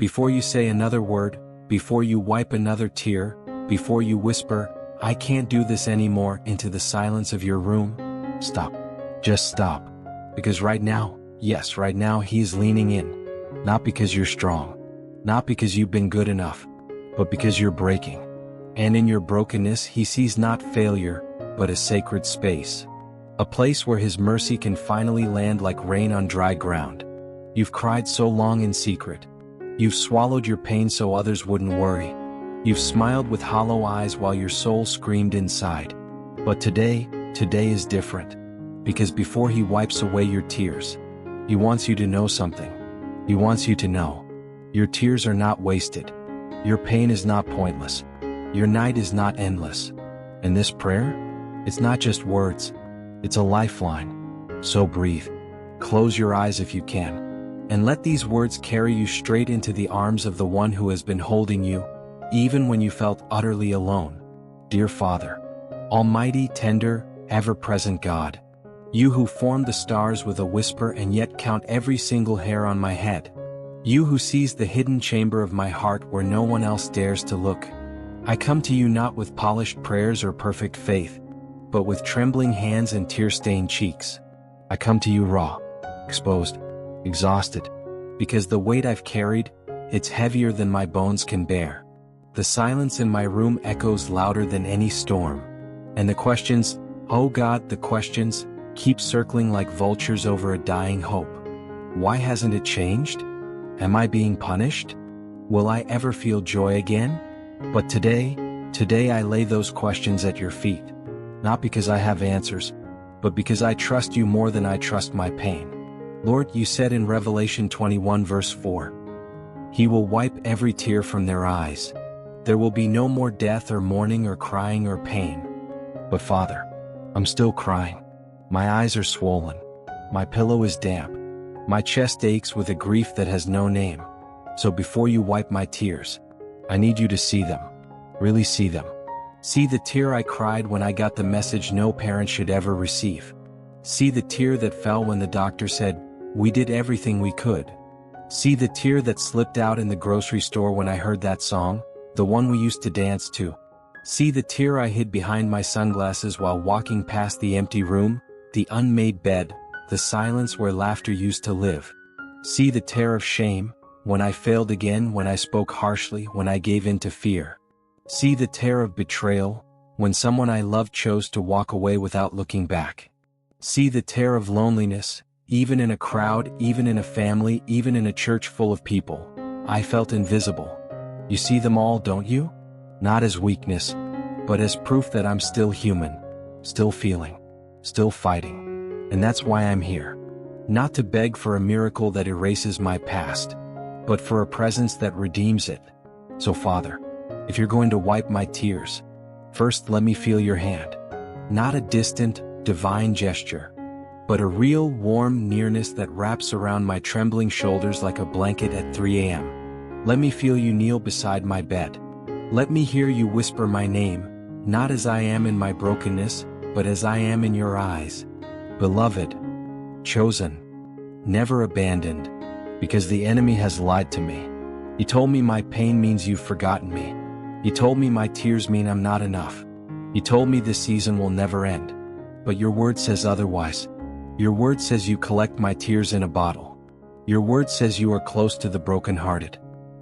Before you say another word, before you wipe another tear, before you whisper, "I can't do this anymore," into the silence of your room, stop. Just stop. Because right now, yes, right now He's leaning in. Not because you're strong. Not because you've been good enough. But because you're breaking. And in your brokenness He sees not failure, but a sacred space. A place where His mercy can finally land like rain on dry ground. You've cried so long in secret. You've swallowed your pain so others wouldn't worry. You've smiled with hollow eyes while your soul screamed inside. But today is different. Because before He wipes away your tears, He wants you to know something. He wants you to know. Your tears are not wasted. Your pain is not pointless. Your night is not endless. And this prayer? It's not just words. It's a lifeline. So breathe. Close your eyes if you can. And let these words carry you straight into the arms of the one who has been holding you, even when you felt utterly alone. Dear Father, Almighty, tender, ever-present God, You who formed the stars with a whisper and yet count every single hair on my head. You who sees the hidden chamber of my heart where no one else dares to look. I come to You not with polished prayers or perfect faith, but with trembling hands and tear-stained cheeks. I come to You raw, exposed, exhausted, because the weight I've carried, it's heavier than my bones can bear. The silence in my room echoes louder than any storm. And the questions, oh God, the questions, keep circling like vultures over a dying hope. Why hasn't it changed? Am I being punished? Will I ever feel joy again? But today I lay those questions at Your feet. Not because I have answers, but because I trust You more than I trust my pain. Lord, You said in Revelation 21 verse 4, He will wipe every tear from their eyes. There will be no more death or mourning or crying or pain. But Father, I'm still crying. My eyes are swollen. My pillow is damp. My chest aches with a grief that has no name. So before You wipe my tears, I need You to see them. Really see them. See the tear I cried when I got the message no parent should ever receive. See the tear that fell when the doctor said, we did everything we could. See the tear that slipped out in the grocery store when I heard that song, the one we used to dance to. See the tear I hid behind my sunglasses while walking past the empty room, the unmade bed, the silence where laughter used to live. See the tear of shame, when I failed again, when I spoke harshly, when I gave in to fear. See the tear of betrayal, when someone I loved chose to walk away without looking back. See the tear of loneliness, even in a crowd, even in a family, even in a church full of people. I felt invisible. You see them all, don't you? Not as weakness, but as proof that I'm still human, still feeling, still fighting. And that's why I'm here. Not to beg for a miracle that erases my past, but for a presence that redeems it. So Father, if You're going to wipe my tears, first let me feel Your hand. Not a distant, divine gesture, but a real, warm nearness that wraps around my trembling shoulders like a blanket at 3 a.m. Let me feel You kneel beside my bed. Let me hear You whisper my name, not as I am in my brokenness, but as I am in Your eyes. Beloved, chosen, never abandoned, because the enemy has lied to me. He told me my pain means You've forgotten me. He told me my tears mean I'm not enough. He told me this season will never end. But Your word says otherwise. Your word says You collect my tears in a bottle. Your word says You are close to the brokenhearted.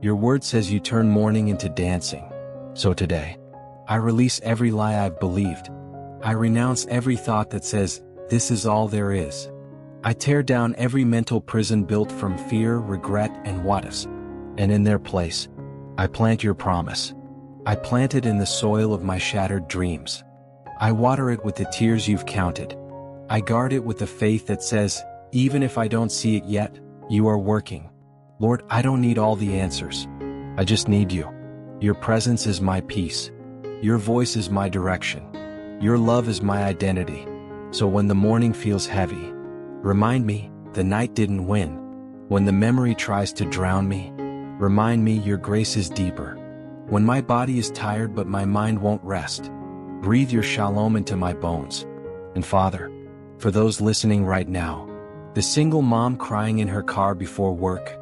Your word says You turn mourning into dancing. So today, I release every lie I've believed. I renounce every thought that says, this is all there is. I tear down every mental prison built from fear, regret, and what ifs. And in their place, I plant Your promise. I plant it in the soil of my shattered dreams. I water it with the tears You've counted. I guard it with the faith that says, even if I don't see it yet, You are working. Lord, I don't need all the answers. I just need You. Your presence is my peace. Your voice is my direction. Your love is my identity. So when the morning feels heavy, remind me, the night didn't win. When the memory tries to drown me, remind me Your grace is deeper. When my body is tired but my mind won't rest, breathe Your shalom into my bones. And Father, for those listening right now, the single mom crying in her car before work,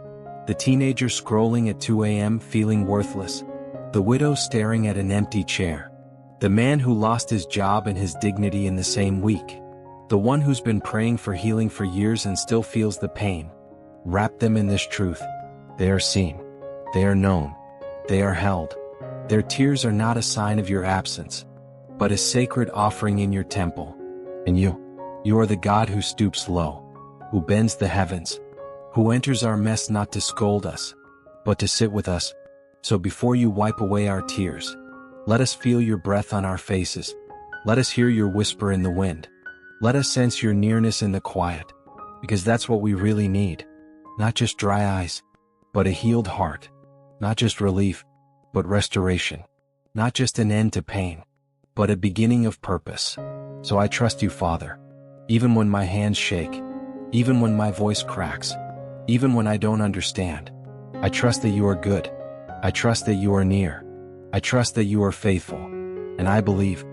The teenager scrolling at 2 a.m. feeling worthless. The widow staring at an empty chair. The man who lost his job and his dignity in the same week. The one who's been praying for healing for years and still feels the pain. Wrap them in this truth. They are seen. They are known. They are held. Their tears are not a sign of your absence, but a sacred offering in your temple. And you are the God who stoops low, who bends the heavens, who enters our mess not to scold us, but to sit with us. So before you wipe away our tears, let us feel your breath on our faces. Let us hear your whisper in the wind. Let us sense your nearness in the quiet, because that's what we really need. Not just dry eyes, but a healed heart. Not just relief, but restoration. Not just an end to pain, but a beginning of purpose. So I trust you, Father, even when my hands shake, even when my voice cracks, even when I don't understand. I trust that you are good. I trust that you are near. I trust that you are faithful. And I believe,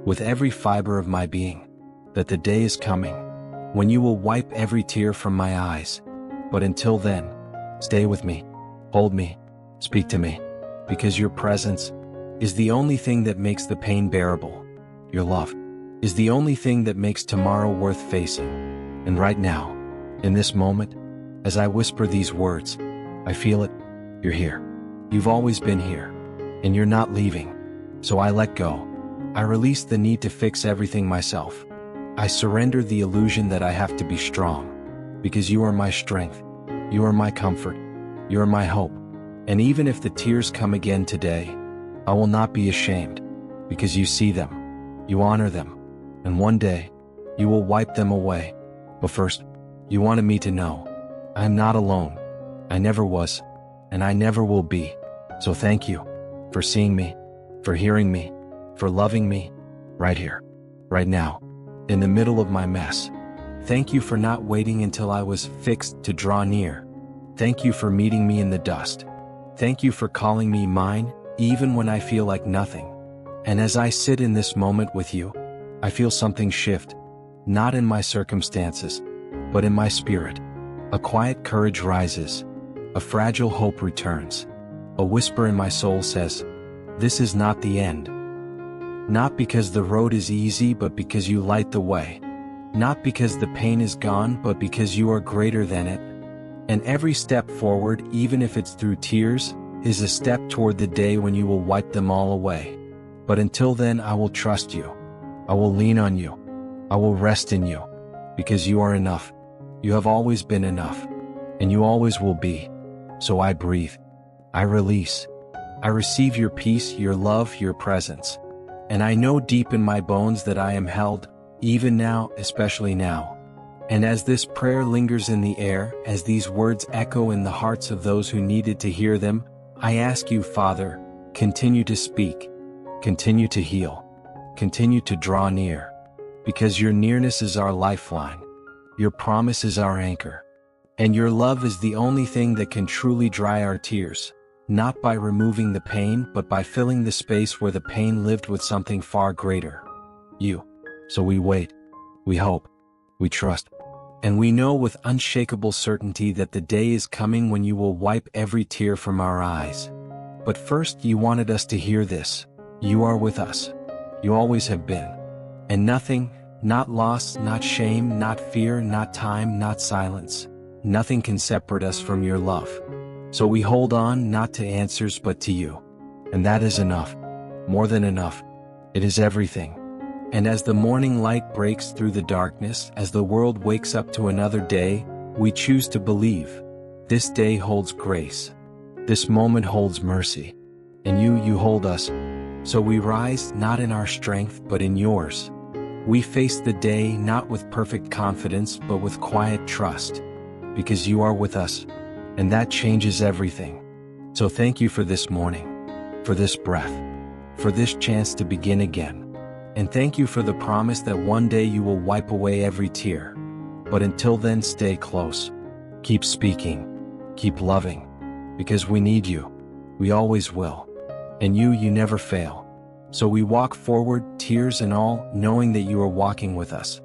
with every fiber of my being, that the day is coming when you will wipe every tear from my eyes. But until then, stay with me, hold me, speak to me, because your presence is the only thing that makes the pain bearable. Your love is the only thing that makes tomorrow worth facing. And right now, in this moment, as I whisper these words, I feel it. You're here. You've always been here. And you're not leaving. So I let go. I release the need to fix everything myself. I surrender the illusion that I have to be strong, because you are my strength. You are my comfort. You are my hope. And even if the tears come again today, I will not be ashamed, because you see them. You honor them. And one day, you will wipe them away. But first, you wanted me to know, I am not alone. I never was, and I never will be. So thank you for seeing me, for hearing me, for loving me, right here, right now, in the middle of my mess. Thank you for not waiting until I was fixed to draw near. Thank you for meeting me in the dust. Thank you for calling me mine, even when I feel like nothing. And as I sit in this moment with you, I feel something shift, not in my circumstances, but in my spirit. A quiet courage rises. A fragile hope returns. A whisper in my soul says, this is not the end. Not because the road is easy, but because you light the way. Not because the pain is gone, but because you are greater than it. And every step forward, even if it's through tears, is a step toward the day when you will wipe them all away. But until then, I will trust you. I will lean on you. I will rest in you. Because you are enough. You have always been enough. And you always will be. So I breathe. I release. I receive your peace, your love, your presence. And I know deep in my bones that I am held, even now, especially now. And as this prayer lingers in the air, as these words echo in the hearts of those who needed to hear them, I ask you, Father, continue to speak, continue to heal, continue to draw near. Because your nearness is our lifeline. Your promise is our anchor. And your love is the only thing that can truly dry our tears. Not by removing the pain, but by filling the space where the pain lived with something far greater. You. So we wait. We hope. We trust. And we know with unshakable certainty that the day is coming when you will wipe every tear from our eyes. But first, you wanted us to hear this. You are with us. You always have been. And nothing, not loss, not shame, not fear, not time, not silence, nothing can separate us from your love. So we hold on not to answers but to you. And that is enough. More than enough. It is everything. And as the morning light breaks through the darkness, as the world wakes up to another day, we choose to believe. This day holds grace. This moment holds mercy. And you hold us. So we rise not in our strength but in yours. We face the day not with perfect confidence but with quiet trust. Because you are with us. And that changes everything. So thank you for this morning, for this breath, for this chance to begin again. And thank you for the promise that one day you will wipe away every tear. But until then, stay close. Keep speaking. Keep loving. Because we need you. We always will. And you never fail. So we walk forward, tears and all, knowing that you are walking with us.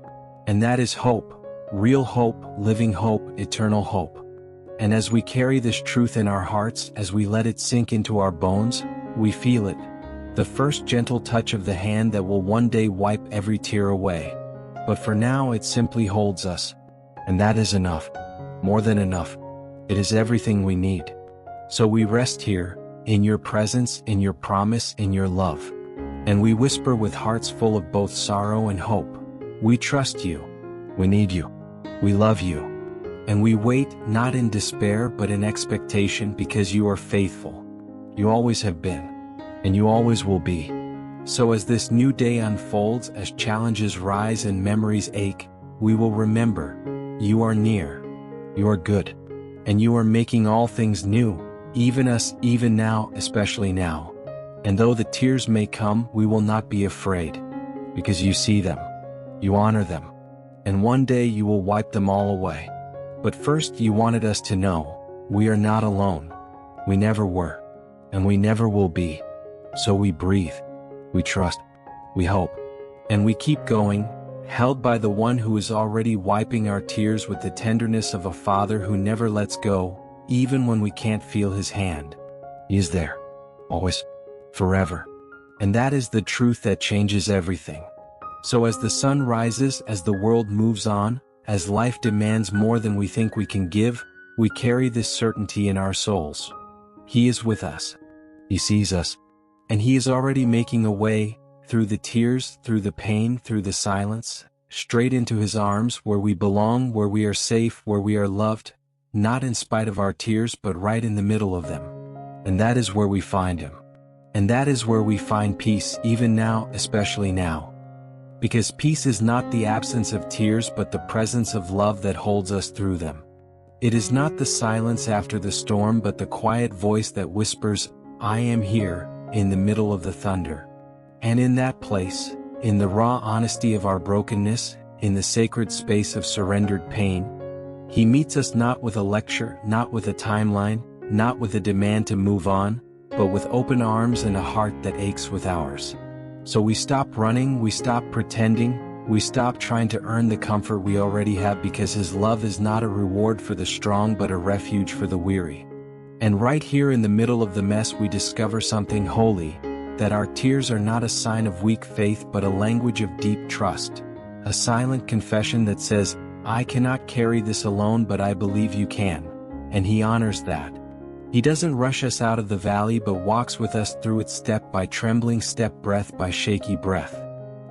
And that is hope. Real hope, living hope, eternal hope. And as we carry this truth in our hearts, as we let it sink into our bones, we feel it. The first gentle touch of the hand that will one day wipe every tear away. But for now it simply holds us. And that is enough. More than enough. It is everything we need. So we rest here, in your presence, in your promise, in your love. And we whisper with hearts full of both sorrow and hope. We trust you. We need you. We love you. And we wait, not in despair but in expectation, because you are faithful. You always have been. And you always will be. So as this new day unfolds, as challenges rise and memories ache, we will remember, you are near. You are good. And you are making all things new, even us, even now, especially now. And though the tears may come, we will not be afraid. Because you see them. You honor them. And one day you will wipe them all away. But first you wanted us to know, we are not alone. We never were. And we never will be. So we breathe. We trust. We hope. And we keep going, held by the one who is already wiping our tears with the tenderness of a father who never lets go, even when we can't feel his hand. He is there. Always. Forever. And that is the truth that changes everything. So as the sun rises, as the world moves on, as life demands more than we think we can give, we carry this certainty in our souls. He is with us. He sees us. And he is already making a way, through the tears, through the pain, through the silence, straight into his arms where we belong, where we are safe, where we are loved, not in spite of our tears but right in the middle of them. And that is where we find him. And that is where we find peace, even now, especially now. Because peace is not the absence of tears but the presence of love that holds us through them. It is not the silence after the storm but the quiet voice that whispers, I am here, in the middle of the thunder. And in that place, in the raw honesty of our brokenness, in the sacred space of surrendered pain, he meets us not with a lecture, not with a timeline, not with a demand to move on, but with open arms and a heart that aches with ours. So we stop running, we stop pretending, we stop trying to earn the comfort we already have, because his love is not a reward for the strong but a refuge for the weary. And right here in the middle of the mess we discover something holy, that our tears are not a sign of weak faith but a language of deep trust. A silent confession that says, I cannot carry this alone but I believe you can. And he honors that. He doesn't rush us out of the valley but walks with us through it step by trembling step, breath by shaky breath.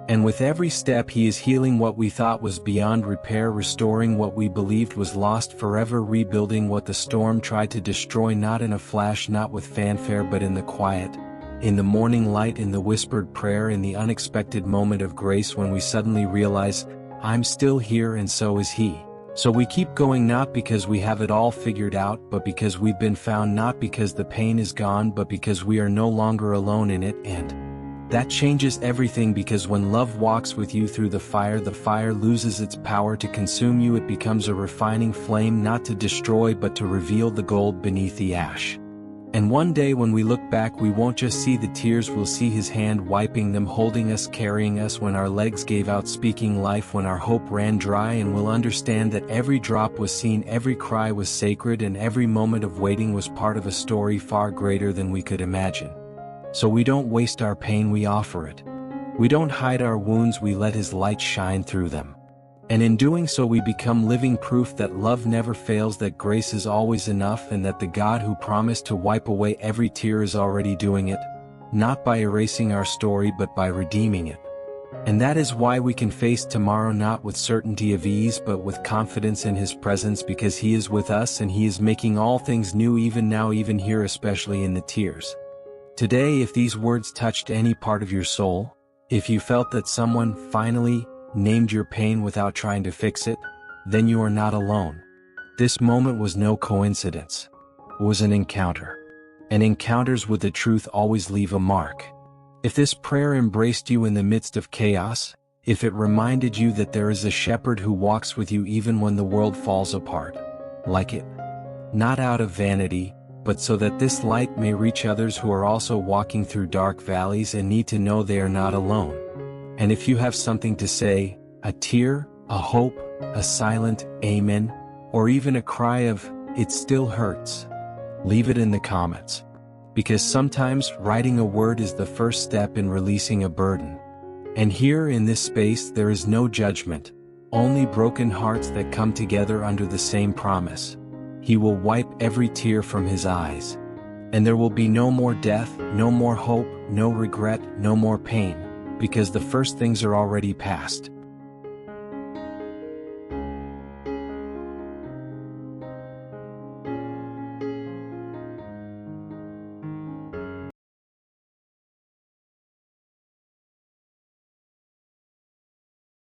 And with every step he is healing what we thought was beyond repair, restoring what we believed was lost, forever rebuilding what the storm tried to destroy, not in a flash, not with fanfare but in the quiet, in the morning light, in the whispered prayer, in the unexpected moment of grace when we suddenly realize, I'm still here and so is he. So we keep going, not because we have it all figured out but because we've been found, not because the pain is gone but because we are no longer alone in it. And that changes everything, because when love walks with you through the fire loses its power to consume you. It becomes a refining flame, not to destroy but to reveal the gold beneath the ash. And one day when we look back, we won't just see the tears, we'll see his hand wiping them, holding us, carrying us when our legs gave out, speaking life when our hope ran dry. And we'll understand that every drop was seen, every cry was sacred, and every moment of waiting was part of a story far greater than we could imagine. So we don't waste our pain, we offer it. We don't hide our wounds, we let his light shine through them. And in doing so we become living proof that love never fails, that grace is always enough, and that the God who promised to wipe away every tear is already doing it, not by erasing our story but by redeeming it. And that is why we can face tomorrow not with certainty of ease but with confidence in his presence, because he is with us and he is making all things new, even now, even here, especially in the tears. Today, if these words touched any part of your soul, if you felt that someone finally named your pain without trying to fix it, then you are not alone. This moment was no coincidence. It was an encounter. And encounters with the truth always leave a mark. If this prayer embraced you in the midst of chaos, if it reminded you that there is a shepherd who walks with you even when the world falls apart, like it, not out of vanity, but so that this light may reach others who are also walking through dark valleys and need to know they are not alone. And if you have something to say, a tear, a hope, a silent amen, or even a cry of, it still hurts? Leave it in the comments. Because sometimes writing a word is the first step in releasing a burden. And here in this space there is no judgment, only broken hearts that come together under the same promise. He will wipe every tear from his eyes. And there will be no more death, no more hope, no regret, no more pain, because the first things are already past.